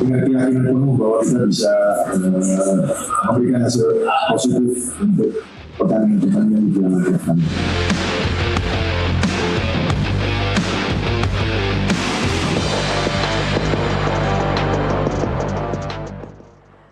dengan keyakinan penuh bahwa kita bisa memberikan hasil positif untuk pertandingan-pertandingan di bulan depan.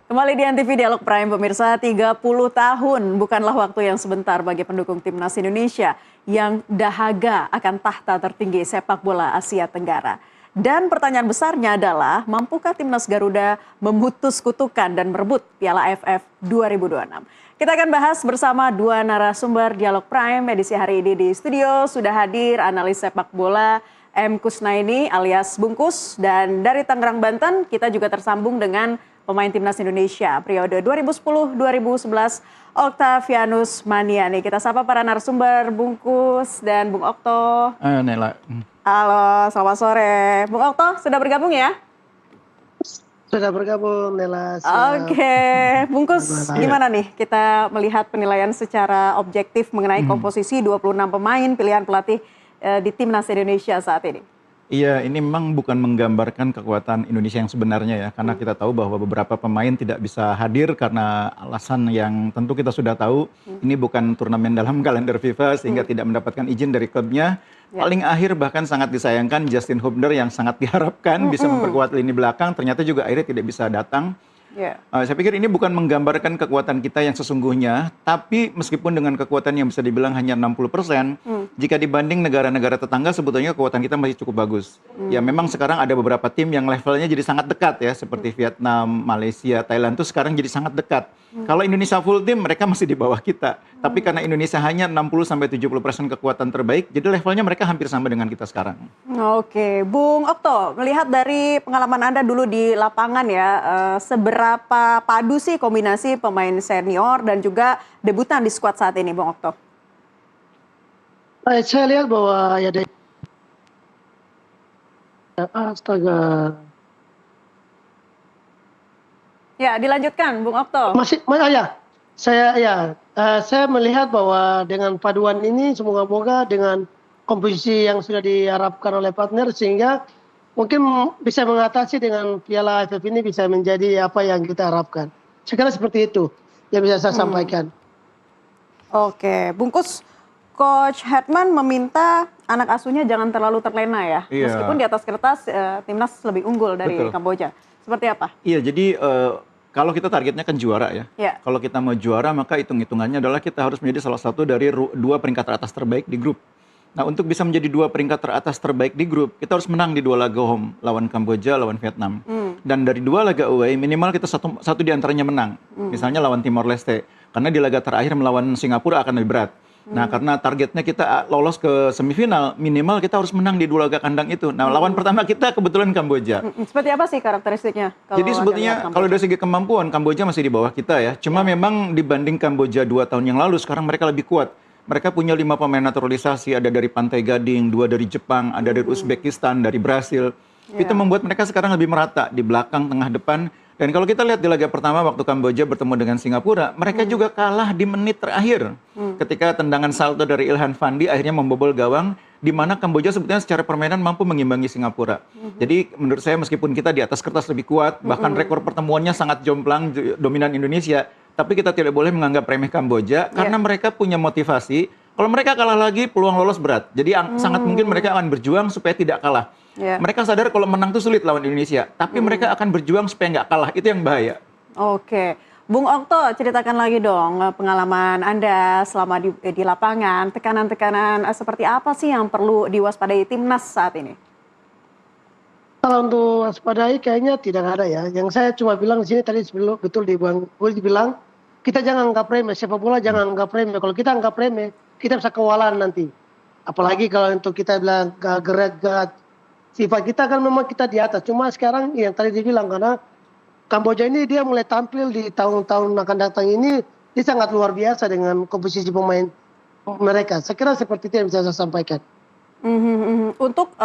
Kembali di NTV Dialog Prime, pemirsa. 30 tahun bukanlah waktu yang sebentar bagi pendukung Timnas Indonesia yang dahaga akan tahta tertinggi sepak bola Asia Tenggara. Dan pertanyaan besarnya adalah, mampukah Timnas Garuda memutus kutukan dan merebut Piala AFF 2026? Kita akan bahas bersama dua narasumber Dialog Prime edisi hari ini. Di studio sudah hadir analis sepak bola M. Kusnaini alias Bungkus, dan dari Tangerang, Banten kita juga tersambung dengan pemain Timnas Indonesia periode 2010-2011 Octavianus Maniani. Kita sapa para narasumber, Bungkus dan Bung Okto. Nela. Halo, selamat sore. Bung Okto sudah bergabung ya? Sudah bergabung, Nela. Oke, Bungkus, gimana nih kita melihat penilaian secara objektif mengenai komposisi 26 pemain pilihan pelatih di Timnas Indonesia saat ini? Iya, ini memang bukan menggambarkan kekuatan Indonesia yang sebenarnya ya, karena kita tahu bahwa beberapa pemain tidak bisa hadir karena alasan yang tentu kita sudah tahu. Ini bukan turnamen dalam kalender FIFA sehingga tidak mendapatkan izin dari klubnya. Paling akhir bahkan sangat disayangkan Justin Hubner yang sangat diharapkan bisa memperkuat lini belakang, ternyata juga akhirnya tidak bisa datang. Saya pikir ini bukan menggambarkan kekuatan kita yang sesungguhnya, tapi meskipun dengan kekuatan yang bisa dibilang hanya 60%, jika dibanding negara-negara tetangga sebetulnya kekuatan kita masih cukup bagus. Ya memang sekarang ada beberapa tim yang levelnya jadi sangat dekat ya, seperti Vietnam, Malaysia, Thailand itu sekarang jadi sangat dekat. Kalau Indonesia full tim mereka masih di bawah kita, tapi karena Indonesia hanya 60-70% kekuatan terbaik, jadi levelnya mereka hampir sama dengan kita sekarang. Oke, Bung Okto, melihat dari pengalaman Anda dulu di lapangan ya, seberapa padu sih kombinasi pemain senior dan juga debutan di skuad saat ini, Bung Okto? Saya lihat bahwa ya dari astaga. Ya, dilanjutkan, Bung Okto. Saya melihat bahwa dengan paduan ini semoga-moga dengan komposisi yang sudah diharapkan oleh partner sehingga mungkin bisa mengatasi dengan Piala AFF ini bisa menjadi apa yang kita harapkan. Sekali seperti itu yang bisa saya sampaikan. Oke, Bungkus, Coach Hetman meminta anak asuhnya jangan terlalu terlena ya. Iya. Meskipun di atas kertas timnas lebih unggul dari Kamboja. Seperti apa? Iya, jadi kalau kita targetnya kan juara ya. Kalau kita mau juara maka hitung-hitungannya adalah kita harus menjadi salah satu dari dua peringkat teratas terbaik di grup. Nah, untuk bisa menjadi dua peringkat teratas terbaik di grup, kita harus menang di dua laga home, lawan Kamboja, lawan Vietnam. Dan dari dua laga away, minimal kita satu di antaranya menang. Misalnya lawan Timor Leste, karena di laga terakhir melawan Singapura akan lebih berat. Nah, karena targetnya kita lolos ke semifinal, minimal kita harus menang di dua laga kandang itu. Nah, lawan pertama kita kebetulan Kamboja. Seperti apa sih karakteristiknya? Jadi sebetulnya kalau dari segi kemampuan, Kamboja masih di bawah kita ya. Cuma memang dibanding Kamboja 2 tahun yang lalu, sekarang mereka lebih kuat. Mereka punya 5 pemain naturalisasi, ada dari Pantai Gading, 2 dari Jepang, ada dari Uzbekistan, dari Brasil. Itu membuat mereka sekarang lebih merata di belakang, tengah, depan. Dan kalau kita lihat di laga pertama waktu Kamboja bertemu dengan Singapura, mereka juga kalah di menit terakhir. Ketika tendangan salto dari Ilhan Fandi akhirnya membobol gawang, di mana Kamboja sebetulnya secara permainan mampu mengimbangi Singapura. Jadi menurut saya meskipun kita di atas kertas lebih kuat, bahkan rekor pertemuannya sangat jomplang dominan Indonesia, tapi kita tidak boleh menganggap remeh Kamboja karena mereka punya motivasi. Kalau mereka kalah lagi, peluang lolos berat. Jadi sangat mungkin mereka akan berjuang supaya tidak kalah. Mereka sadar kalau menang itu sulit lawan Indonesia, tapi mereka akan berjuang supaya nggak kalah. Itu yang bahaya. Oke, Bung Okto, ceritakan lagi dong pengalaman Anda selama di lapangan. Tekanan-tekanan seperti apa sih yang perlu diwaspadai timnas saat ini? Kalau untuk waspadai kayaknya tidak ada ya. Yang saya cuma bilang di sini tadi sebelum betul di Bang Uli dibilang, kita jangan anggap remeh, sepak bola jangan anggap remeh. Kalau kita anggap remeh, kita bisa kewalahan nanti. Apalagi kalau untuk kita bilang gerak sifat kita kan memang kita di atas. Cuma sekarang yang tadi dibilang karena Kamboja ini dia mulai tampil di tahun-tahun akan datang ini, dia sangat luar biasa dengan komposisi pemain mereka. Saya kira seperti itu yang bisa saya sampaikan. Untuk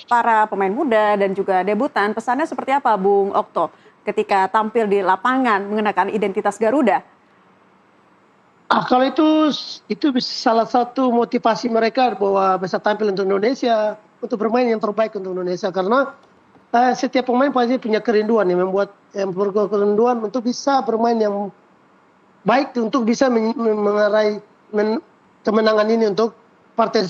para pemain muda dan juga debutan, pesannya seperti apa Bung Okto ketika tampil di lapangan mengenakan identitas Garuda? Kalau itu bisa salah satu motivasi mereka bahwa bisa tampil untuk Indonesia, untuk bermain yang terbaik untuk Indonesia. Karena setiap pemain pasti punya kerinduan ya, membuat kerinduan untuk bisa bermain yang baik untuk bisa mengarai kemenangan ini untuk partai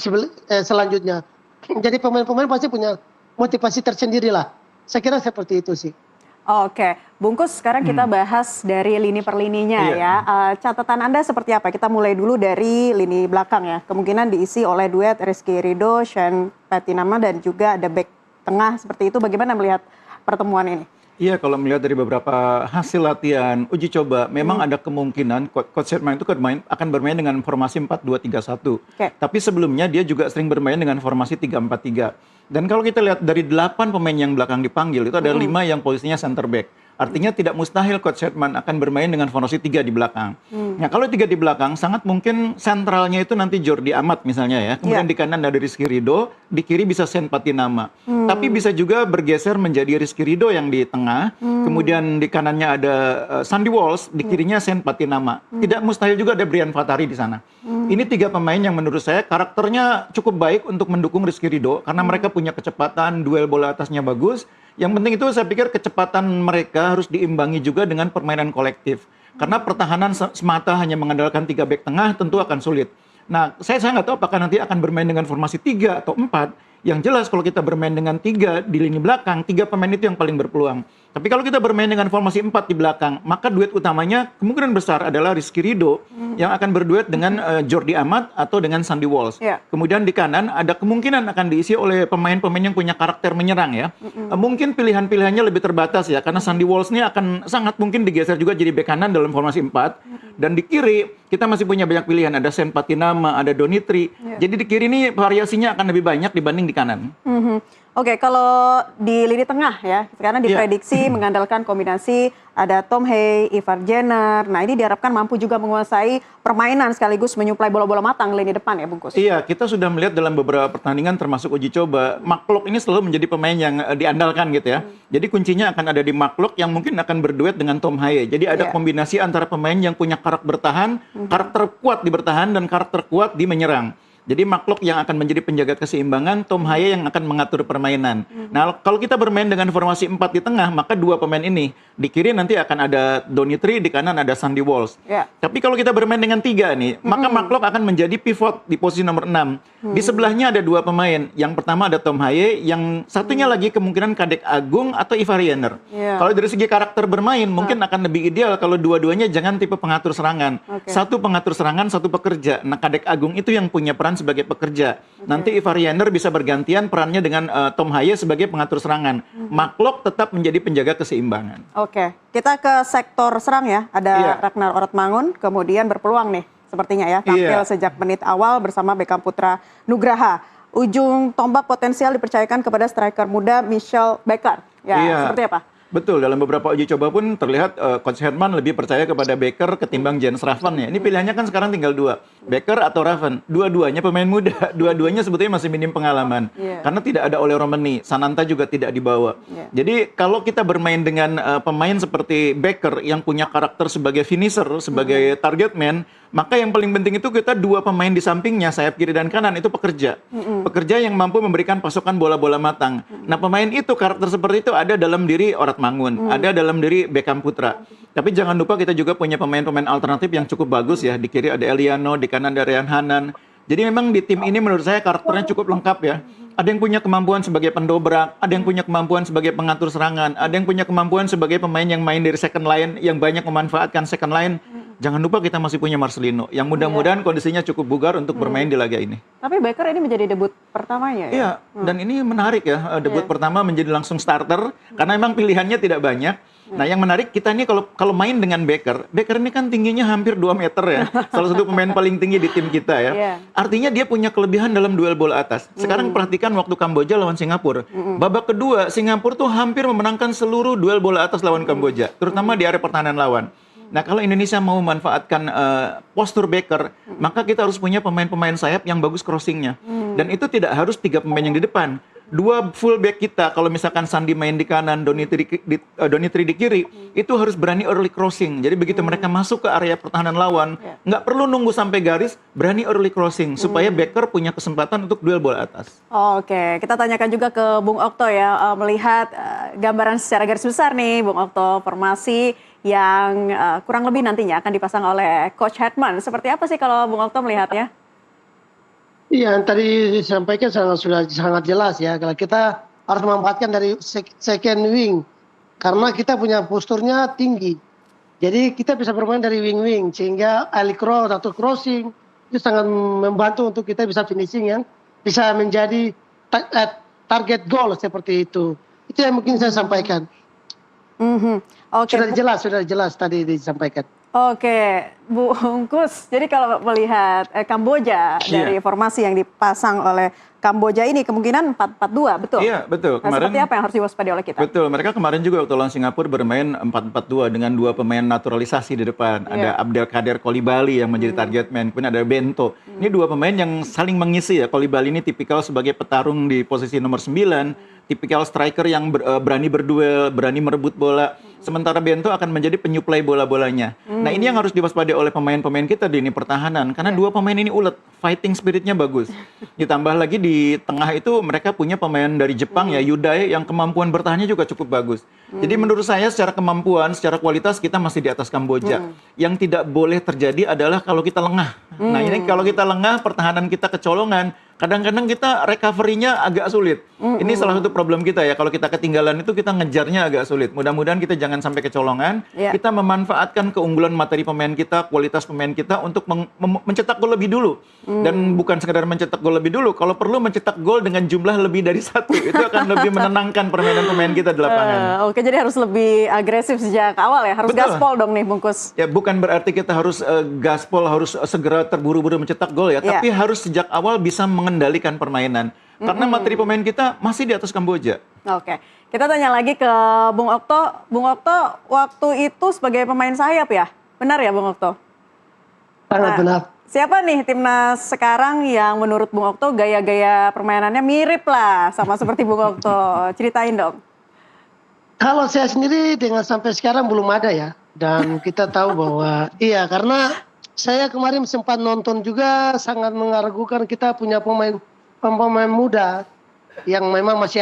selanjutnya. Jadi pemain-pemain pasti punya motivasi tersendiri lah. Saya kira seperti itu sih. Oke, Bungkus sekarang kita bahas dari lini per lininya ya. Catatan Anda seperti apa? Kita mulai dulu dari lini belakang ya. Kemungkinan diisi oleh duet Rizky Ridho, Shane Patinama dan juga ada back tengah seperti itu. Bagaimana melihat pertemuan ini? Iya, kalau melihat dari beberapa hasil latihan, uji coba, memang ada kemungkinan Coach Sherman itu akan bermain dengan formasi 4-2-3-1. Tapi sebelumnya dia juga sering bermain dengan formasi 3-4-3. Dan kalau kita lihat dari 8 pemain yang belakang dipanggil, itu ada 5 yang posisinya center back. Artinya tidak mustahil Coach Sherman akan bermain dengan formasi 3 di belakang. Nah, kalau 3 di belakang, sangat mungkin sentralnya itu nanti Jordi Amat misalnya ya. Kemudian di kanan ada Rizky Ridho, di kiri bisa Shane Patinama. Tapi bisa juga bergeser menjadi Rizky Ridho yang di tengah, kemudian di kanannya ada Sandy Walsh, di kirinya Shane Patinama. Tidak mustahil juga ada Brian Fatari di sana. Ini 3 pemain yang menurut saya karakternya cukup baik untuk mendukung Rizky Ridho, karena mereka punya kecepatan, duel bola atasnya bagus. Yang penting itu saya pikir kecepatan mereka harus diimbangi juga dengan permainan kolektif. Karena pertahanan semata hanya mengandalkan 3 bek tengah tentu akan sulit. Nah, saya nggak tahu apakah nanti akan bermain dengan formasi 3 atau 4. Yang jelas kalau kita bermain dengan 3 di lini belakang, 3 pemain itu yang paling berpeluang. Tapi kalau kita bermain dengan formasi 4 di belakang, maka duet utamanya kemungkinan besar adalah Rizky Ridho yang akan berduet dengan Jordi Amat atau dengan Sandy Walsh. Kemudian di kanan ada kemungkinan akan diisi oleh pemain-pemain yang punya karakter menyerang ya. Mungkin pilihan-pilihannya lebih terbatas ya, karena Sandy Walsh ini akan sangat mungkin digeser juga jadi bek kanan dalam formasi 4. Dan di kiri kita masih punya banyak pilihan, ada Shane Patinama, ada Donitri. Jadi di kiri ini variasinya akan lebih banyak dibanding di kanan. Oke, kalau di lini tengah ya, sekarang diprediksi mengandalkan kombinasi ada Tom Hay, Ivar Jenner. Nah, ini diharapkan mampu juga menguasai permainan sekaligus menyuplai bola-bola matang lini depan ya, Bungkus. Iya, kita sudah melihat dalam beberapa pertandingan termasuk uji coba, Maklok ini selalu menjadi pemain yang diandalkan gitu ya. Jadi kuncinya akan ada di Maklok yang mungkin akan berduet dengan Tom Hay. Jadi ada kombinasi antara pemain yang punya karakter bertahan, karakter kuat di bertahan dan karakter kuat di menyerang. Jadi Maklok yang akan menjadi penjaga keseimbangan, Tom Haye yang akan mengatur permainan. Nah, kalau kita bermain dengan formasi 4 di tengah, maka 2 pemain ini. Di kiri nanti akan ada Donitri, di kanan ada Sandy Walsh. Tapi kalau kita bermain dengan 3 nih, maka Maklok akan menjadi pivot di posisi nomor 6. Di sebelahnya ada 2 pemain. Yang pertama ada Tom Haye, yang satunya lagi kemungkinan Kadek Agung atau Ivar Jenner. Kalau dari segi karakter bermain, mungkin akan lebih ideal kalau dua-duanya jangan tipe pengatur serangan. Satu pengatur serangan, satu pekerja. Nah, Kadek Agung itu yang punya peran sebagai pekerja. Nanti Ivar Jenner bisa bergantian perannya dengan Tom Haye sebagai pengatur serangan. Maklok tetap menjadi penjaga keseimbangan. Oke, kita ke sektor serang ya. Ada Ragnar Oratmangun, kemudian berpeluang nih sepertinya ya. Tampil sejak menit awal bersama Beckham Putra Nugraha. Ujung tombak potensial dipercayakan kepada striker muda Michel Becker. Ya, seperti apa? Betul, dalam beberapa uji coba pun terlihat Coach Herman lebih percaya kepada Becker ketimbang Jens Raven ya. Ini pilihannya kan sekarang tinggal 2, Becker atau Raven. Dua-duanya pemain muda, dua-duanya sebetulnya masih minim pengalaman. Karena tidak ada Ole Romani, Sananta juga tidak dibawa. Jadi kalau kita bermain dengan pemain seperti Becker yang punya karakter sebagai finisher, sebagai target man, maka yang paling penting itu kita 2 pemain di sampingnya, sayap kiri dan kanan, itu pekerja. Pekerja yang mampu memberikan pasokan bola-bola matang. Nah, pemain itu, karakter seperti itu ada dalam diri Oratmangun, ada dalam diri Beckham Putra. Tapi jangan lupa kita juga punya pemain-pemain alternatif yang cukup bagus ya. Di kiri ada Eliano, di kanan ada Ryan Hanan. Jadi memang di tim ini menurut saya karakternya cukup lengkap ya. Ada yang punya kemampuan sebagai pendobrak, ada yang punya kemampuan sebagai pengatur serangan, ada yang punya kemampuan sebagai pemain yang main dari second line, yang banyak memanfaatkan second line. Jangan lupa kita masih punya Marcelino, yang mudah-mudahan kondisinya cukup bugar untuk bermain di laga ini. Tapi Becker ini menjadi debut pertamanya ya? Iya, dan ini menarik ya, debut pertama menjadi langsung starter, karena memang pilihannya tidak banyak. Nah, yang menarik kita ini kalau main dengan Becker ini kan tingginya hampir 2 meter ya. Salah satu pemain paling tinggi di tim kita ya. Artinya dia punya kelebihan dalam duel bola atas. Sekarang perhatikan waktu Kamboja lawan Singapura. Babak kedua, Singapura tuh hampir memenangkan seluruh duel bola atas lawan Kamboja, terutama di area pertahanan lawan. Nah, kalau Indonesia mau memanfaatkan postur Becker, maka kita harus punya pemain-pemain sayap yang bagus crossingnya. Dan itu tidak harus 3 pemain yang di depan. Dua fullback kita, kalau misalkan Sandi main di kanan, Donitri di kiri, itu harus berani early crossing. Jadi begitu mereka masuk ke area pertahanan lawan, nggak perlu nunggu sampai garis, berani early crossing supaya backer punya kesempatan untuk duel bola atas. Oke, kita tanyakan juga ke Bung Okto ya, melihat gambaran secara garis besar nih, Bung Okto, formasi yang kurang lebih nantinya akan dipasang oleh Coach Hetman. Seperti apa sih kalau Bung Okto melihatnya? Iya, yang tadi disampaikan sudah sangat jelas ya. Kalau kita harus memanfaatkan dari second wing, karena kita punya posturnya tinggi. Jadi kita bisa bermain dari wing-wing, sehingga early cross atau crossing itu sangat membantu untuk kita bisa finishing yang bisa menjadi target goal seperti itu. Itu yang mungkin saya sampaikan. Oke. Sudah jelas tadi disampaikan. Oke, Bungkus. Jadi kalau melihat Kamboja dari formasi yang dipasang oleh Kamboja ini kemungkinan 4-4-2, betul? Iya, betul. Nah, seperti apa yang harus diwaspadai oleh kita? Betul, mereka kemarin juga waktu lawan Singapura bermain 4-4-2 dengan dua pemain naturalisasi di depan. Ada Abdelkader Kolibali yang menjadi target man, kemudian ada Bento. Ini dua pemain yang saling mengisi ya. Kolibali ini tipikal sebagai petarung di posisi nomor 9, tipikal striker yang berani berduel, berani merebut bola. Sementara Bento akan menjadi penyuplai bola-bolanya. Nah, ini yang harus diwaspadai oleh pemain-pemain kita di lini pertahanan karena dua pemain ini ulet, fighting spiritnya bagus. Ditambah lagi di tengah itu mereka punya pemain dari Jepang ya, Yudai, yang kemampuan bertahannya juga cukup bagus. Jadi menurut saya secara kemampuan, secara kualitas kita masih di atas Kamboja. Yang tidak boleh terjadi adalah kalau kita lengah. Nah, ini kalau kita lengah, pertahanan kita kecolongan, kadang-kadang kita recovery-nya agak sulit. Ini salah satu problem kita ya. Kalau kita ketinggalan itu kita ngejarnya agak sulit. Mudah-mudahan kita jangan sampai kecolongan. Kita memanfaatkan keunggulan materi pemain kita, kualitas pemain kita untuk mencetak gol lebih dulu. Dan bukan sekedar mencetak gol lebih dulu. Kalau perlu mencetak gol dengan jumlah lebih dari 1. Itu akan lebih menenangkan permainan pemain kita di lapangan. Oke, jadi harus lebih agresif sejak awal ya. Harus gaspol dong nih, Bungkus. Ya, bukan berarti kita harus gaspol, harus segera terburu-buru mencetak gol ya. Tapi harus sejak awal bisa mengendalikan permainan. Karena materi pemain kita masih di atas Kamboja. Oke, kita tanya lagi ke Bung Okto. Bung Okto, waktu itu sebagai pemain sayap ya? Benar ya, Bung Okto? Sangat benar. Siapa nih timnas sekarang yang menurut Bung Okto gaya-gaya permainannya mirip lah sama seperti Bung Okto? Ceritain dong. Kalau saya sendiri dengan sampai sekarang belum ada ya. Dan kita tahu bahwa iya, karena saya kemarin sempat nonton juga, sangat mengagumkan kita punya pemain muda yang memang masih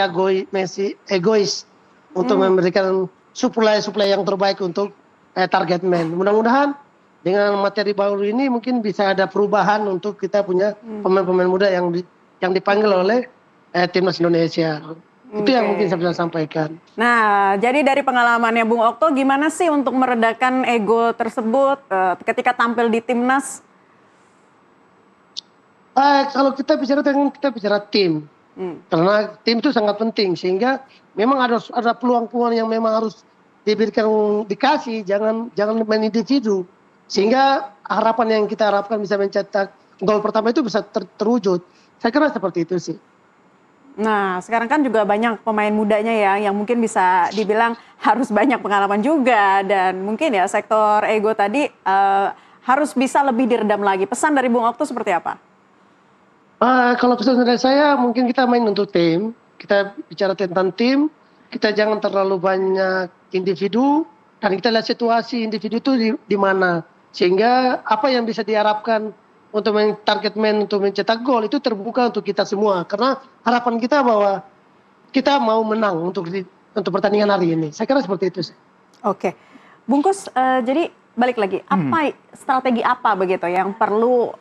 egois untuk memberikan suplai yang terbaik untuk target man. Mudah-mudahan dengan materi baru ini mungkin bisa ada perubahan untuk kita punya pemain-pemain muda yang dipanggil oleh timnas Indonesia. Itu yang mungkin saya bisa sampaikan. Nah, jadi dari pengalamannya Bung Okto, gimana sih untuk meredakan ego tersebut ketika tampil di timnas? Kalau kita bicara tim, karena tim itu sangat penting, sehingga memang ada peluang-peluang yang memang harus dikasih, jangan main individu, sehingga harapan yang kita harapkan bisa mencetak gol pertama itu bisa terwujud. Saya kira seperti itu sih. Nah, sekarang kan juga banyak pemain mudanya ya, yang mungkin bisa dibilang harus banyak pengalaman juga, dan mungkin ya sektor ego tadi harus bisa lebih diredam lagi. Pesan dari Bung Okto seperti apa? Kalau pesan dari saya, mungkin kita main untuk tim, kita bicara tentang tim, kita jangan terlalu banyak individu, dan kita lihat situasi individu itu di mana, sehingga apa yang bisa diharapkan untuk target man untuk mencetak gol itu terbuka untuk kita semua, karena harapan kita bahwa kita mau menang untuk pertandingan hari ini. Saya kira seperti itu sih. Oke, Bungkus, jadi balik lagi, strategi apa begitu yang perlu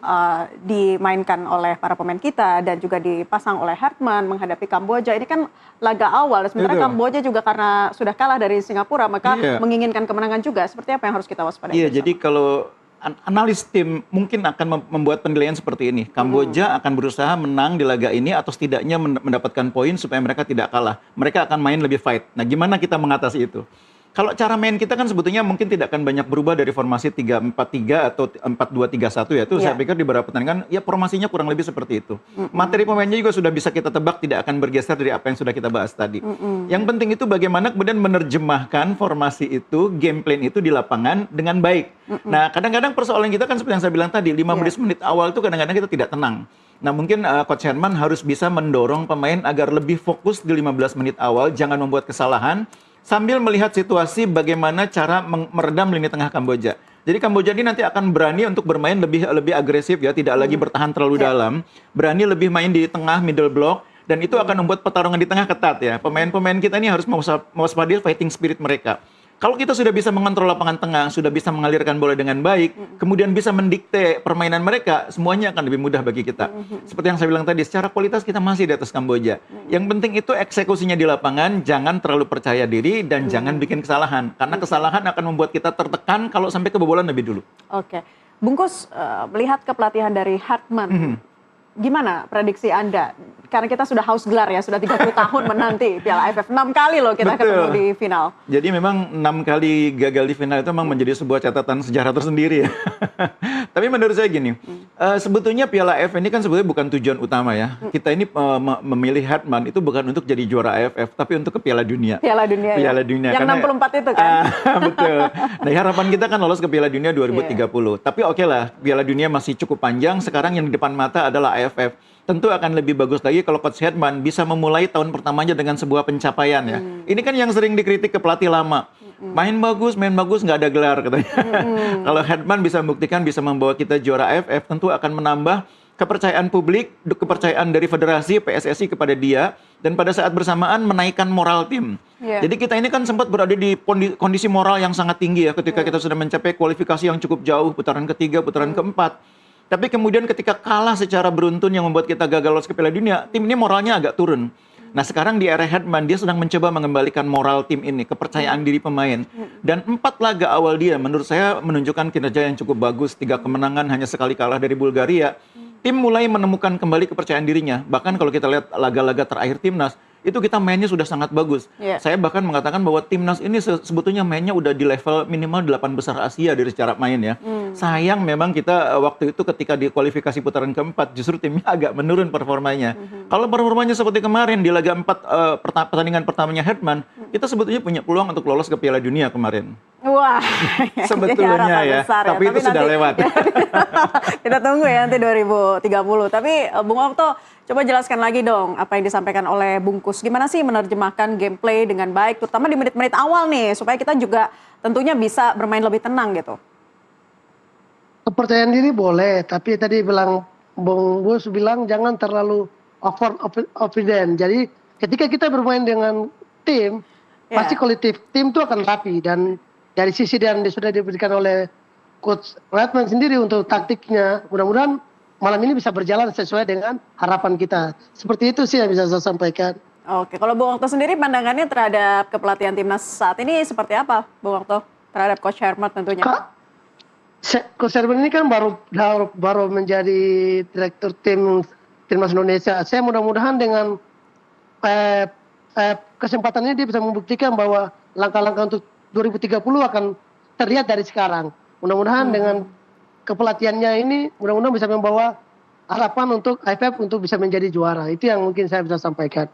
dimainkan oleh para pemain kita dan juga dipasang oleh Hetman menghadapi Kamboja? Ini kan laga awal, sementara Kamboja juga karena sudah kalah dari Singapura, maka menginginkan kemenangan juga. Seperti apa yang harus kita waspadai? Iya, jadi kalau analis tim mungkin akan membuat penilaian seperti ini. Kamboja akan berusaha menang di laga ini atau setidaknya mendapatkan poin supaya mereka tidak kalah. Mereka akan main lebih fight. Nah, gimana kita mengatasi itu? Kalau cara main kita kan sebetulnya mungkin tidak akan banyak berubah dari formasi 3-4-3 atau 4-2-3-1 ya. Itu saya pikir di beberapa pertandingan ya formasinya kurang lebih seperti itu. Materi pemainnya juga sudah bisa kita tebak tidak akan bergeser dari apa yang sudah kita bahas tadi. Yang penting itu bagaimana kemudian menerjemahkan formasi itu, game plan itu di lapangan dengan baik. Nah, kadang-kadang persoalan kita kan seperti yang saya bilang tadi, 15 menit awal itu kadang-kadang kita tidak tenang. Nah mungkin Coach Herman harus bisa mendorong pemain agar lebih fokus di 15 menit awal, jangan membuat kesalahan, sambil melihat situasi bagaimana cara meredam lini tengah Kamboja. Jadi Kamboja ini nanti akan berani untuk bermain lebih agresif ya, tidak lagi bertahan terlalu dalam, berani lebih main di tengah middle block, dan itu akan membuat pertarungan di tengah ketat ya. Pemain-pemain kita ini harus mewaspadai fighting spirit mereka. Kalau kita sudah bisa mengontrol lapangan tengah, sudah bisa mengalirkan bola dengan baik, kemudian bisa mendikte permainan mereka, semuanya akan lebih mudah bagi kita. Seperti yang saya bilang tadi, secara kualitas kita masih di atas Kamboja. Yang penting itu eksekusinya di lapangan, jangan terlalu percaya diri dan jangan bikin kesalahan. Karena kesalahan akan membuat kita tertekan kalau sampai kebobolan lebih dulu. Oke. Bungkus, melihat kepelatihan dari Hartman, gimana prediksi Anda? Karena kita sudah haus gelar ya, sudah 30 tahun menanti Piala AFF. 6 kali loh kita ketemu di final. Jadi memang 6 kali gagal di final itu memang menjadi sebuah catatan sejarah tersendiri ya. Tapi menurut saya gini, sebetulnya Piala AFF ini kan sebetulnya bukan tujuan utama ya. Kita ini memilih Hartman itu bukan untuk jadi juara AFF, tapi untuk ke Piala Dunia. Piala Dunia Piala ya? Dunia. Yang Karena, 64 itu kan? Betul. Nah harapan kita kan lolos ke Piala Dunia 2030. Tapi oke lah, Piala Dunia masih cukup panjang. Sekarang yang di depan mata adalah AFF. Tentu akan lebih bagus lagi kalau Coach Herman bisa memulai tahun pertamanya dengan sebuah pencapaian ya. Ini kan yang sering dikritik ke pelatih lama. Main bagus, nggak ada gelar katanya. Kalau Herman bisa membuktikan bisa membawa kita juara AFF, tentu akan menambah kepercayaan publik, kepercayaan dari federasi, PSSI kepada dia, dan pada saat bersamaan menaikkan moral tim. Jadi kita ini kan sempat berada di kondisi moral yang sangat tinggi ya ketika kita sudah mencapai kualifikasi yang cukup jauh, putaran ketiga, putaran keempat. Tapi kemudian ketika kalah secara beruntun yang membuat kita gagal lolos ke Piala Dunia, tim ini moralnya agak turun. Nah sekarang di era Hartman, dia sedang mencoba mengembalikan moral tim ini, kepercayaan diri pemain. Dan 4 laga awal dia menurut saya menunjukkan kinerja yang cukup bagus. 3 kemenangan, hanya sekali kalah dari Bulgaria. Tim mulai menemukan kembali kepercayaan dirinya. Bahkan kalau kita lihat laga-laga terakhir Timnas, itu kita mainnya sudah sangat bagus. Saya bahkan mengatakan bahwa Timnas ini sebetulnya mainnya udah di level minimal 8 besar Asia dari secara main ya. Sayang memang kita waktu itu ketika di kualifikasi putaran keempat justru timnya agak menurun performanya. Kalau performanya seperti kemarin di laga 4 pertandingan pertamanya Hartman, kita sebetulnya punya peluang untuk lolos ke Piala Dunia kemarin. Wah, sebetulnya ya, tapi itu sudah lewat. Kita tunggu ya nanti 2030. Tapi Bung Okto, coba jelaskan lagi dong apa yang disampaikan oleh Bungkus. Gimana sih menerjemahkan gameplay dengan baik, terutama di menit-menit awal nih, supaya kita juga tentunya bisa bermain lebih tenang gitu. Kepercayaan diri boleh, tapi tadi bilang Bung Gus bilang jangan terlalu confident. Jadi ketika kita bermain dengan tim, pasti kolektif tim itu akan rapi, dan dari sisi yang sudah diberikan oleh Coach Hartman sendiri untuk taktiknya, mudah-mudahan malam ini bisa berjalan sesuai dengan harapan kita. Seperti itu sih yang bisa saya sampaikan. Oke, kalau Bung Okto sendiri pandangannya terhadap kepelatihan timnas saat ini seperti apa, Bung Okto? Terhadap Coach Herman tentunya. Coach Herman ini kan baru menjadi direktur timnas Indonesia. Saya mudah-mudahan dengan kesempatan ini dia bisa membuktikan bahwa langkah-langkah untuk 2030 akan terlihat dari sekarang. Mudah-mudahan dengan kepelatihannya ini, mudah-mudahan bisa membawa harapan untuk AFF untuk bisa menjadi juara. Itu yang mungkin saya bisa sampaikan.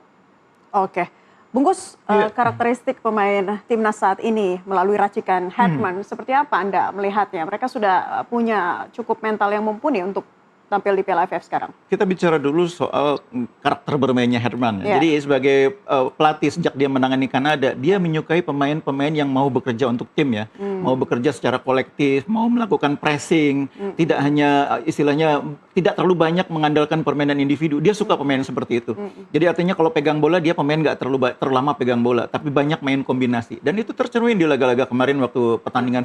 Oke. Bungkus, karakteristik pemain timnas saat ini melalui racikan Hartman, seperti apa Anda melihatnya? Mereka sudah punya cukup mental yang mumpuni untuk tampil di Piala AFF sekarang. Kita bicara dulu soal karakter bermainnya Herman. Jadi sebagai pelatih sejak dia menangani Kanada, dia menyukai pemain-pemain yang mau bekerja untuk tim ya. Mau bekerja secara kolektif, mau melakukan pressing, tidak hanya istilahnya tidak terlalu banyak mengandalkan permainan individu. Dia suka pemain seperti itu. Jadi artinya kalau pegang bola, dia pemain nggak terlalu lama pegang bola, tapi banyak main kombinasi. Dan itu tercermin di laga-laga kemarin waktu pertandingan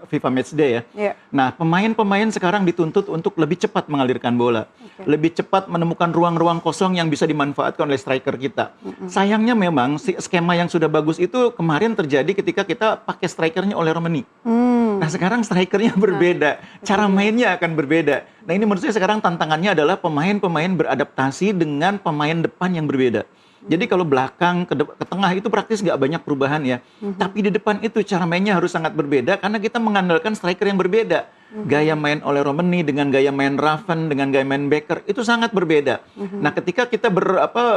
FIFA Matchday ya. Nah, pemain-pemain sekarang dituntut untuk lebih cepat mengalirkan bola. Lebih cepat menemukan ruang-ruang kosong yang bisa dimanfaatkan oleh striker kita. Sayangnya memang skema yang sudah bagus itu kemarin terjadi ketika kita pakai strikernya oleh Romani. Nah sekarang strikernya berbeda, cara mainnya akan berbeda. Nah ini menurut saya sekarang tantangannya adalah pemain-pemain beradaptasi dengan pemain depan yang berbeda. Jadi kalau belakang ke tengah itu praktis nggak banyak perubahan ya. Tapi di depan itu cara mainnya harus sangat berbeda karena kita mengandalkan striker yang berbeda. Gaya main oleh Romani dengan gaya main Raven, dengan gaya main Becker itu sangat berbeda. Nah ketika kita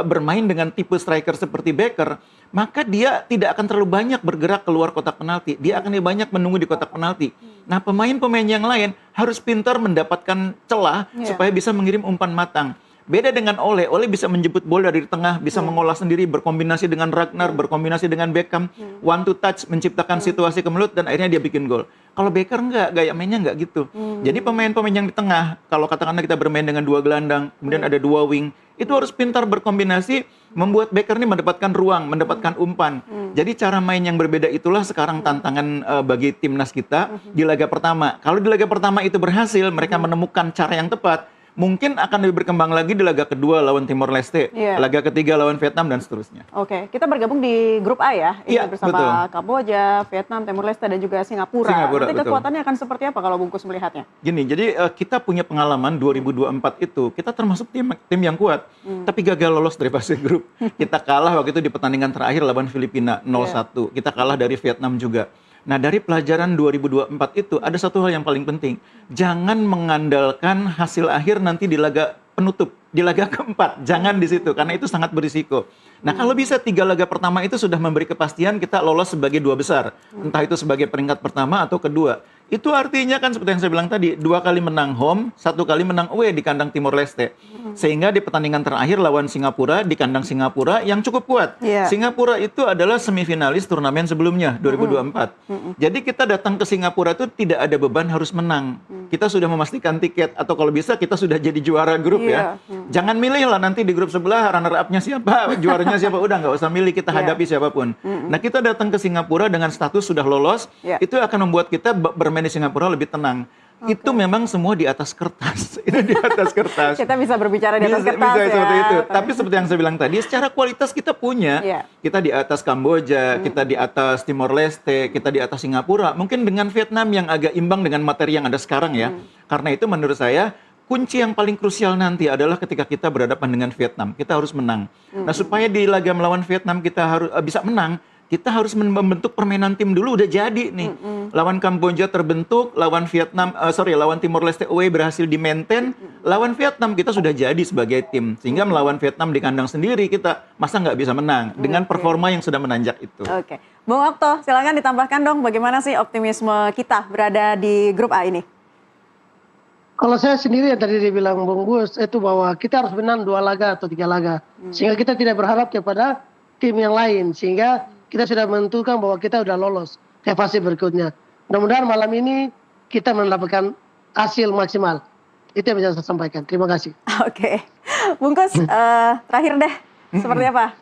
bermain dengan tipe striker seperti Becker, maka dia tidak akan terlalu banyak bergerak keluar kotak penalti. Dia akan lebih banyak menunggu di kotak penalti. Nah pemain-pemain yang lain harus pintar mendapatkan celah supaya bisa mengirim umpan matang. Beda dengan Ole bisa menjemput bola dari tengah, bisa mengolah sendiri, berkombinasi dengan Ragnar, berkombinasi dengan Beckham, one to touch, menciptakan situasi kemelut dan akhirnya dia bikin gol. Kalau Becker enggak, gaya mainnya enggak gitu. Jadi pemain-pemain yang di tengah, kalau katakanlah kita bermain dengan 2 gelandang, kemudian ada 2 wing, itu harus pintar berkombinasi, membuat Becker ini mendapatkan ruang, mendapatkan umpan. Jadi cara main yang berbeda itulah sekarang tantangan bagi timnas kita di laga pertama. Kalau di laga pertama itu berhasil, mereka menemukan cara yang tepat, mungkin akan lebih berkembang lagi di laga kedua lawan Timor Leste, laga ketiga lawan Vietnam dan seterusnya. Oke, kita bergabung di grup A ya, ini Iya, bersama betul. Vietnam, Timor Leste dan juga Singapura. Nanti Betul. kekuatannya akan seperti apa kalau Bungkus melihatnya? Gini, jadi kita punya pengalaman 2024 itu, kita termasuk tim yang kuat, tapi gagal lolos dari fase grup. Kita kalah waktu itu di pertandingan terakhir lawan Filipina 0-1. Kita kalah dari Vietnam juga. Nah, dari pelajaran 2024 itu ada satu hal yang paling penting. Jangan mengandalkan hasil akhir nanti di laga penutup, di laga keempat. Jangan di situ, karena itu sangat berisiko. Nah, kalau bisa 3 laga pertama itu sudah memberi kepastian kita lolos sebagai 2 besar. Entah itu sebagai peringkat pertama atau kedua. Itu artinya kan seperti yang saya bilang tadi, 2 kali menang home, 1 kali menang away di kandang Timor Leste. Sehingga di pertandingan terakhir lawan Singapura, di kandang Singapura yang cukup kuat. Singapura itu adalah semifinalis turnamen sebelumnya, 2024. Jadi kita datang ke Singapura itu tidak ada beban harus menang. Kita sudah memastikan tiket, atau kalau bisa kita sudah jadi juara grup ya. Jangan milih lah nanti di grup sebelah runner up-nya siapa, juaranya siapa, udah nggak usah milih, kita hadapi siapapun. Nah, kita datang ke Singapura dengan status sudah lolos, itu akan membuat kita bermain di Singapura lebih tenang. Itu memang semua di atas kertas. Itu di atas kertas. Kita bisa berbicara di atas kertas bisa ya. seperti itu. Tapi seperti yang saya bilang tadi, secara kualitas kita punya. Kita di atas Kamboja, kita di atas Timor Leste, kita di atas Singapura. Mungkin dengan Vietnam yang agak imbang dengan materi yang ada sekarang ya. Karena itu menurut saya, kunci yang paling krusial nanti adalah ketika kita berhadapan dengan Vietnam. Kita harus menang. Nah, supaya di laga melawan Vietnam kita harus bisa menang, kita harus membentuk permainan tim dulu, udah jadi nih. Lawan Kamboja terbentuk, lawan Timor Leste away berhasil di-maintain, lawan Vietnam kita sudah jadi sebagai tim. Sehingga melawan Vietnam di kandang sendiri kita masa nggak bisa menang dengan performa yang sudah menanjak itu. Oke. Bung Okto, silakan ditambahkan dong bagaimana sih optimisme kita berada di grup A ini? Kalau saya sendiri yang tadi dibilang Bung Gus itu bahwa kita harus menang 2 laga atau 3 laga. Sehingga kita tidak berharap kepada tim yang lain. Sehingga kita sudah menentukan bahwa kita sudah lolos ke fase berikutnya. Mudah-mudahan malam ini kita mendapatkan hasil maksimal. Itu yang bisa saya sampaikan. Terima kasih. Oke. Bungkus, terakhir deh. Seperti apa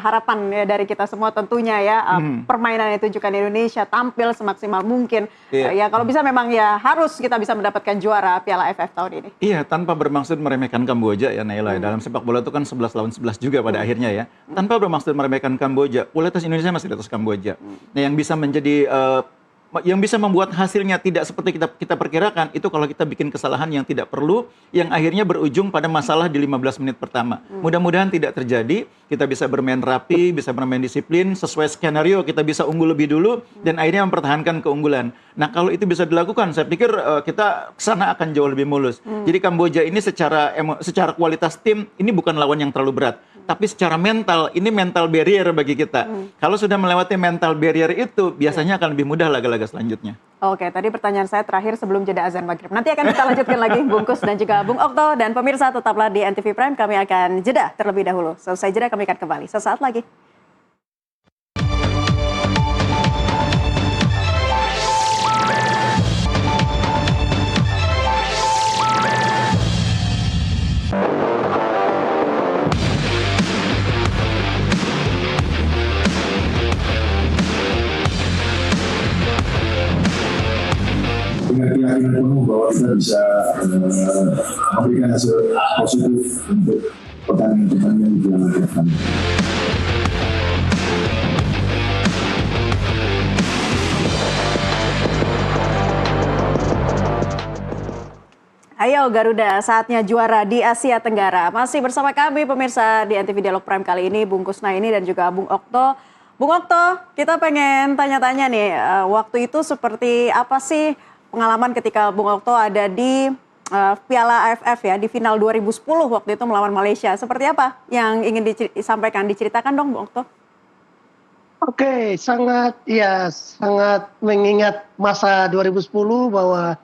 harapan ya dari kita semua tentunya ya. Permainan yang ditunjukkan Indonesia tampil semaksimal mungkin. Ya kalau bisa memang ya harus kita bisa mendapatkan juara Piala AFF tahun ini. Iya, tanpa bermaksud meremehkan Kamboja ya Naila. Dalam sepak bola itu kan 11 lawan 11 juga pada akhirnya ya. Tanpa bermaksud meremehkan Kamboja, kualitas Indonesia masih di atas Kamboja. Nah, yang bisa menjadi yang bisa membuat hasilnya tidak seperti kita perkirakan itu kalau kita bikin kesalahan yang tidak perlu, yang akhirnya berujung pada masalah di 15 menit pertama. Mudah-mudahan tidak terjadi, kita bisa bermain rapi, bisa bermain disiplin, sesuai skenario kita bisa unggul lebih dulu, dan akhirnya mempertahankan keunggulan. Nah, kalau itu bisa dilakukan, saya pikir kita kesana akan jauh lebih mulus. Jadi Kamboja ini secara kualitas tim, ini bukan lawan yang terlalu berat. Tapi secara mental, ini mental barrier bagi kita. Kalau sudah melewati mental barrier itu, biasanya akan lebih mudah laga-laga selanjutnya. Oke, tadi pertanyaan saya terakhir sebelum jeda azan maghrib. Nanti akan kita lanjutkan lagi, Bungkus dan juga Bung Okto. Dan pemirsa tetaplah di NTV Prime, kami akan jeda terlebih dahulu. Selesai jeda, kami akan kembali sesaat lagi. Dengan keyakinan penuh bahwa kita bisa memberikan hasil positif untuk pertandingan-pertandingan di Piala AFF. Ayo Garuda, saatnya juara di Asia Tenggara. Masih bersama kami pemirsa di NTV Dialog Prime kali ini, Bung Kusnaini dan juga Bung Okto. Bung Okto, kita pengen tanya-tanya nih, waktu itu seperti apa sih pengalaman ketika Bung Okto ada di Piala AFF ya, di final 2010 waktu itu melawan Malaysia. Seperti apa yang ingin disampaikan, diceritakan dong Bung Okto? Oke, sangat mengingat masa 2010 bahwa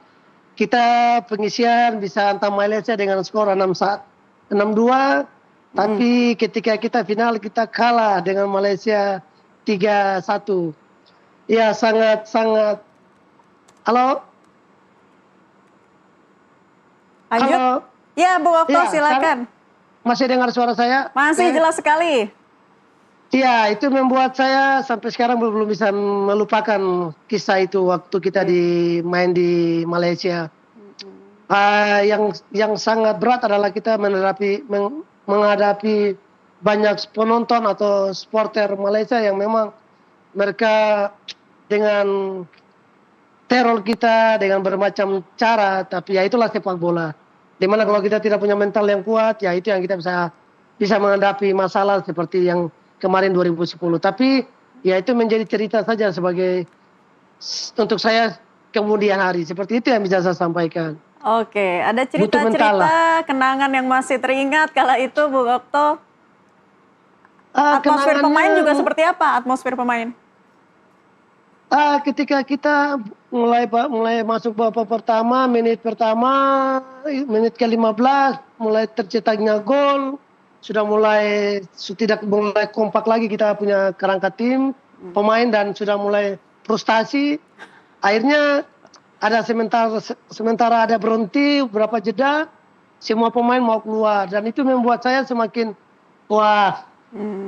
kita pengisian bisa hantam Malaysia dengan skor 6-1. 6-2, tapi ketika kita final kita kalah dengan Malaysia 3-1. Ya sangat-sangat. Halo? Lanjut. Halo? Ya, Bung Okto, Ya, silakan. Masih dengar suara saya? Masih Oke. jelas sekali. Iya, itu membuat saya sampai sekarang belum bisa melupakan kisah itu waktu kita main di Malaysia. Yang sangat berat adalah kita menghadapi banyak penonton atau supporter Malaysia yang memang mereka dengan teror kita dengan bermacam cara, tapi ya itulah sepak bola. Dimana kalau kita tidak punya mental yang kuat, ya itu yang kita bisa menghadapi masalah seperti yang kemarin 2010. Tapi ya itu menjadi cerita saja sebagai untuk saya kemudian hari. Seperti itu yang bisa saya sampaikan. Oke, ada Butuh mental cerita-cerita kenangan yang masih teringat kala itu, Bung Okto? Atmosfer pemain juga seperti apa? Atmosfer pemain? Ketika kita mulai masuk babak pertama, menit ke-15, mulai tercetaknya gol, sudah mulai kompak lagi kita punya kerangka tim, pemain dan sudah mulai frustasi. Akhirnya ada sementara ada berhenti, beberapa jeda, semua pemain mau keluar dan itu membuat saya semakin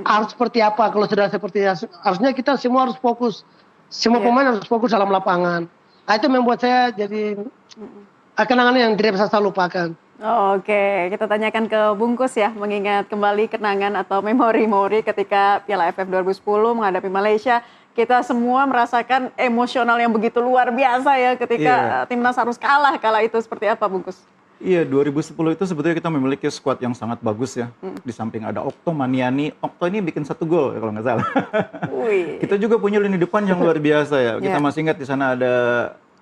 harus seperti apa kalau sudah seperti harusnya kita semua harus fokus. Semua pemain harus fokus dalam lapangan. Itu membuat saya jadi kenangan yang tidak bisa saya lupakan. Oke, kita tanyakan ke Bungkus ya, mengingat kembali kenangan atau memori-memori ketika Piala AFF 2010 menghadapi Malaysia. Kita semua merasakan emosional yang begitu luar biasa ya ketika timnas harus kalah kala itu. Seperti apa, Bungkus? Iya, 2010 itu sebetulnya kita memiliki skuad yang sangat bagus ya. Di samping ada Okto, Maniani. Okto ini bikin 1 gol ya, kalau nggak salah. Kita juga punya lini depan yang luar biasa ya. Kita masih ingat di sana ada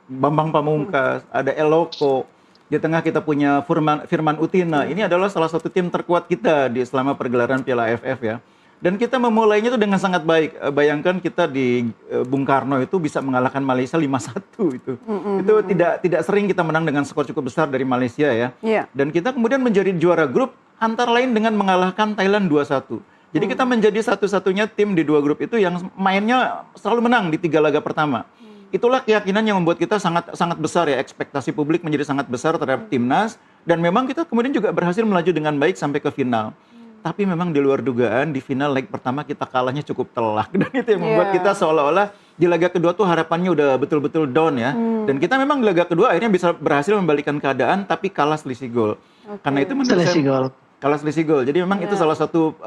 Bambang Pamungkas, ada Eloko. Di tengah kita punya Firman Utina. Ini adalah salah satu tim terkuat kita selama pergelaran Piala AFF ya. Dan kita memulainya itu dengan sangat baik. Bayangkan kita di Bung Karno itu bisa mengalahkan Malaysia 5-1 itu. Itu tidak sering kita menang dengan skor cukup besar dari Malaysia ya. Dan kita kemudian menjadi juara grup antara lain dengan mengalahkan Thailand 2-1. Jadi kita menjadi satu-satunya tim di 2 grup itu yang mainnya selalu menang di 3 laga pertama. Itulah keyakinan yang membuat kita sangat besar ya, ekspektasi publik menjadi sangat besar terhadap timnas dan memang kita kemudian juga berhasil melaju dengan baik sampai ke final. Tapi memang di luar dugaan di final leg pertama kita kalahnya cukup telak dan itu yang membuat kita seolah-olah di laga kedua tuh harapannya udah betul-betul down ya. Dan kita memang di laga kedua akhirnya bisa berhasil membalikkan keadaan tapi kalah selisih gol. Karena itu menurut saya kalah selisih gol. Jadi memang itu salah satu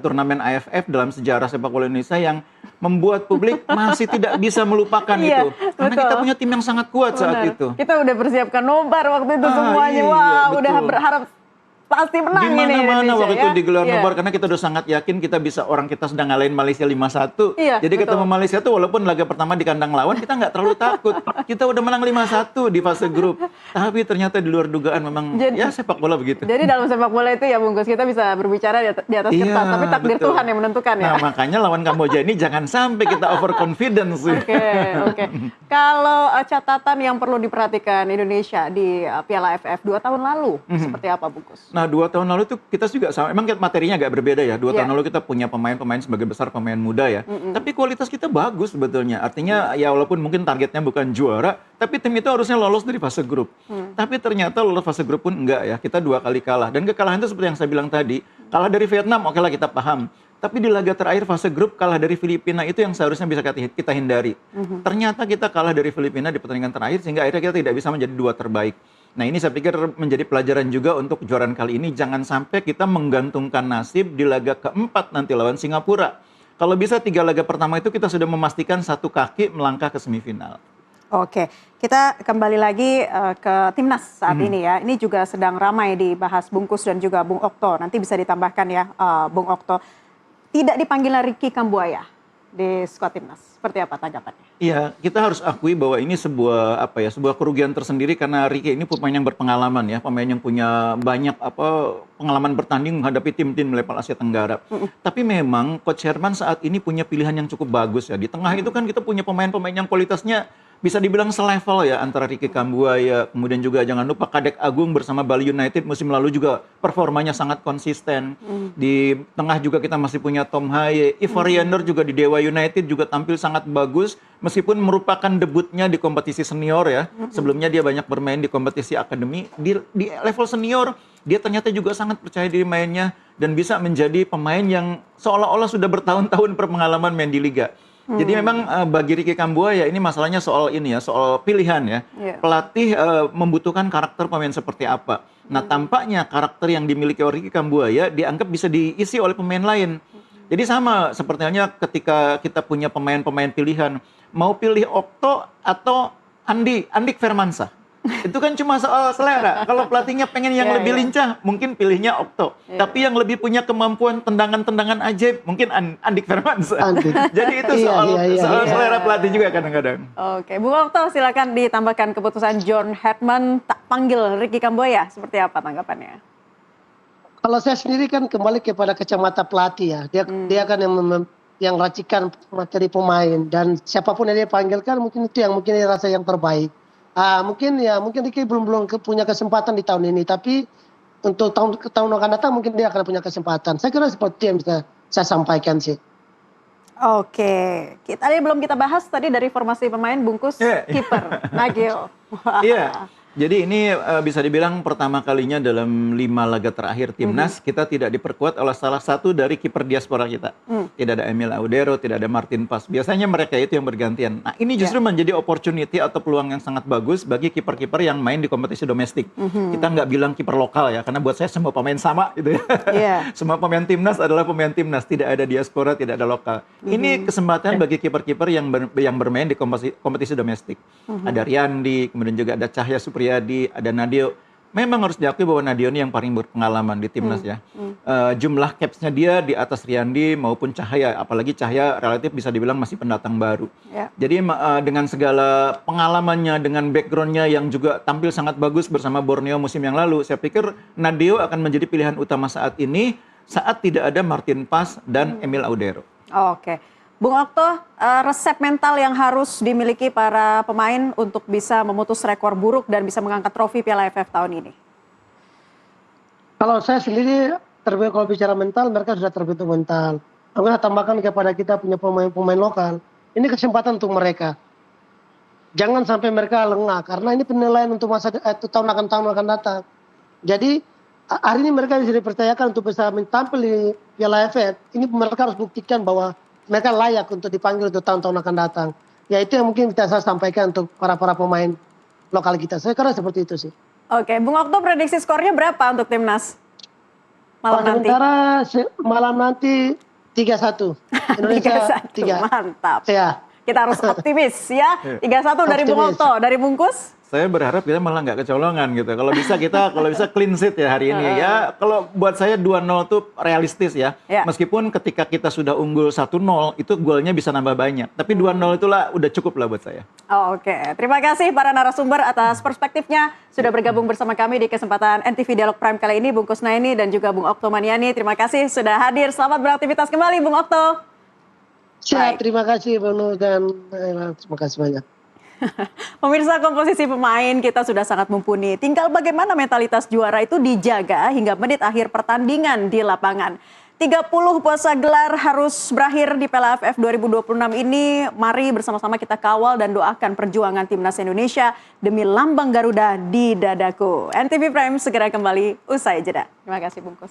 turnamen AFF dalam sejarah sepak bola Indonesia yang membuat publik masih tidak bisa melupakan itu. Karena kita punya tim yang sangat kuat saat itu. Kita udah persiapkan nobar waktu itu semuanya. Udah berharap pasti menang ini Dimana-mana waktu itu digelar Iya. nobar karena kita udah sangat yakin kita sedang ngalahin Malaysia 5-1. Iya, Jadi betul. ketemu Malaysia tuh walaupun laga pertama di kandang lawan kita nggak terlalu takut. Kita udah menang 5-1 di fase grup. Tapi ternyata di luar dugaan memang ya sepak bola begitu. Jadi dalam sepak bola itu ya Bungkus, kita bisa berbicara di atas Iya, kertas, tapi takdir betul. Tuhan yang menentukan ya. Nah, makanya lawan Kamboja ini jangan sampai kita overconfidence. Oke. Kalau catatan yang perlu diperhatikan Indonesia di Piala AFF 2 tahun lalu, seperti apa Bungkus? Nah, 2 tahun lalu tuh kita juga sama, emang materinya agak berbeda ya. 2 tahun lalu kita punya pemain-pemain sebagai besar pemain muda ya. Tapi kualitas kita bagus sebetulnya. Artinya ya walaupun mungkin targetnya bukan juara, tapi tim itu harusnya lolos dari fase grup. Tapi ternyata lolos fase grup pun enggak ya. Kita 2 kali kalah. Dan kekalahan itu seperti yang saya bilang tadi, kalah dari Vietnam, oke lah kita paham. Tapi di laga terakhir fase grup kalah dari Filipina itu yang seharusnya bisa kita hindari. Ternyata kita kalah dari Filipina di pertandingan terakhir sehingga akhirnya kita tidak bisa menjadi 2 terbaik. Nah ini saya pikir menjadi pelajaran juga untuk kejuaraan kali ini. Jangan sampai kita menggantungkan nasib di laga keempat nanti lawan Singapura. Kalau bisa 3 laga pertama itu kita sudah memastikan 1 kaki melangkah ke semifinal. Oke, kita kembali lagi ke timnas saat ini ya. Ini juga sedang ramai dibahas Bungkus dan juga Bung Okto. Nanti bisa ditambahkan ya Bung Okto. Tidak dipanggil Ricky Kambuaya di skuad timnas. Seperti apa tanggapannya? Iya, kita harus akui bahwa ini sebuah sebuah kerugian tersendiri karena Ricky ini pemain yang berpengalaman ya, pemain yang punya banyak pengalaman bertanding menghadapi tim-tim level Asia Tenggara. Tapi memang Coach Herman saat ini punya pilihan yang cukup bagus ya. Di tengah itu kan kita punya pemain-pemain yang kualitasnya bisa dibilang selevel ya antara Ricky Kambuaya, kemudian juga jangan lupa Kadek Agung bersama Bali United musim lalu juga performanya sangat konsisten. Di tengah juga kita masih punya Tom Haye, Ivar Riander juga di Dewa United juga tampil sangat bagus meskipun merupakan debutnya di kompetisi senior ya. Sebelumnya dia banyak bermain di kompetisi akademi. Di level senior dia ternyata juga sangat percaya diri mainnya dan bisa menjadi pemain yang seolah-olah sudah bertahun-tahun berpengalaman main di liga. Jadi memang bagi Ricky Kambuaya ini masalahnya soal ini ya, soal pilihan ya. Pelatih membutuhkan karakter pemain seperti apa. Nah, tampaknya karakter yang dimiliki oleh Ricky Kambuaya dianggap bisa diisi oleh pemain lain. Jadi sama seperti halnya ketika kita punya pemain-pemain pilihan, mau pilih Okto atau Andik Firmansyah. Itu kan cuma soal selera. Kalau pelatihnya pengen yang lebih lincah, mungkin pilihnya Okto. Tapi yang lebih punya kemampuan tendangan-tendangan ajaib, mungkin Andik Firmansyah. Jadi itu soal selera pelatih juga kadang-kadang. Oke, Bung Okto silakan ditambahkan keputusan John Hetman tak panggil Ricky Kambuaya. Seperti apa tanggapannya? Kalau saya sendiri kan kembali kepada kacamata pelatih ya. Dia kan yang racikan materi pemain dan siapapun yang dia panggilkan mungkin itu yang mungkin dia rasa yang terbaik. Mungkin Ricky belum punya kesempatan di tahun ini, tapi untuk tahun akan datang mungkin dia akan punya kesempatan. Saya kira seperti yang bisa saya sampaikan sih. Oke, tadi belum kita bahas tadi dari formasi pemain bungkus kiper Nagio. Iya. Jadi ini bisa dibilang pertama kalinya dalam 5 laga terakhir timnas kita tidak diperkuat oleh salah satu dari kiper diaspora kita. Tidak ada Emil Audero, tidak ada Martin Pas. Biasanya mereka itu yang bergantian. Nah, ini justru menjadi opportunity atau peluang yang sangat bagus bagi kiper-kiper yang main di kompetisi domestik. Kita nggak bilang kiper lokal ya, karena buat saya semua pemain sama gitu ya. Semua pemain timnas adalah pemain timnas, tidak ada diaspora, tidak ada lokal. Ini kesempatan bagi kiper-kiper yang bermain di kompetisi domestik. Ada Riyandi, kemudian juga ada Cahya Supriyadi, ada Nadio. Memang harus diakui bahwa Nadio ini yang paling berpengalaman di timnas ya. Jumlah caps-nya dia di atas Riyandi maupun Cahya, apalagi Cahya relatif bisa dibilang masih pendatang baru. Jadi dengan segala pengalamannya, dengan background-nya yang juga tampil sangat bagus bersama Borneo musim yang lalu, saya pikir Nadio akan menjadi pilihan utama saat ini saat tidak ada Martin Pas dan Emil Audero. Oke. Bung Okto, resep mental yang harus dimiliki para pemain untuk bisa memutus rekor buruk dan bisa mengangkat trofi Piala AFF tahun ini? Kalau saya sendiri, kalau bicara mental, mereka sudah terbentuk mental. Aku tambahkan kepada kita punya pemain-pemain lokal, ini kesempatan untuk mereka. Jangan sampai mereka lengah, karena ini penilaian untuk tahun akan datang. Jadi, hari ini mereka bisa dipercayakan untuk bisa tampil di Piala AFF. Ini mereka harus buktikan bahwa mereka layak untuk dipanggil untuk tahun-tahun akan datang. Ya itu yang mungkin saya sampaikan untuk para pemain lokal kita. Saya kira seperti itu sih. Oke, Bung Okto prediksi skornya berapa untuk timnas malam nanti? Sementara malam nanti 3-1. Indonesia 3. Mantap. Ya. Kita harus optimis ya. 3-1 dari Bung Okto, dari Bungkus. Saya berharap kita malah nggak kecolongan gitu. Kalau bisa clean sheet ya hari ini ya. Kalau buat saya 2-0 tuh realistis ya. Meskipun ketika kita sudah unggul 1-0 itu golnya bisa nambah banyak. Tapi 2-0 itulah udah cukup lah buat saya. Oke, terima kasih para narasumber atas perspektifnya sudah bergabung bersama kami di kesempatan NTV Dialog Prime kali ini, Bung Kusnaini dan juga Bung Okto Maniani. Terima kasih sudah hadir. Selamat beraktivitas kembali, Bung Okto. Siap, terima kasih Bang dan terima kasih banyak. Pemirsa, komposisi pemain kita sudah sangat mumpuni. Tinggal bagaimana mentalitas juara itu dijaga hingga menit akhir pertandingan di lapangan. 30 puasa gelar harus berakhir di Piala AFF 2026 ini. Mari bersama-sama kita kawal dan doakan perjuangan timnas Indonesia demi lambang Garuda di dadaku. NTV Prime segera kembali usai jeda. Terima kasih Bungkus.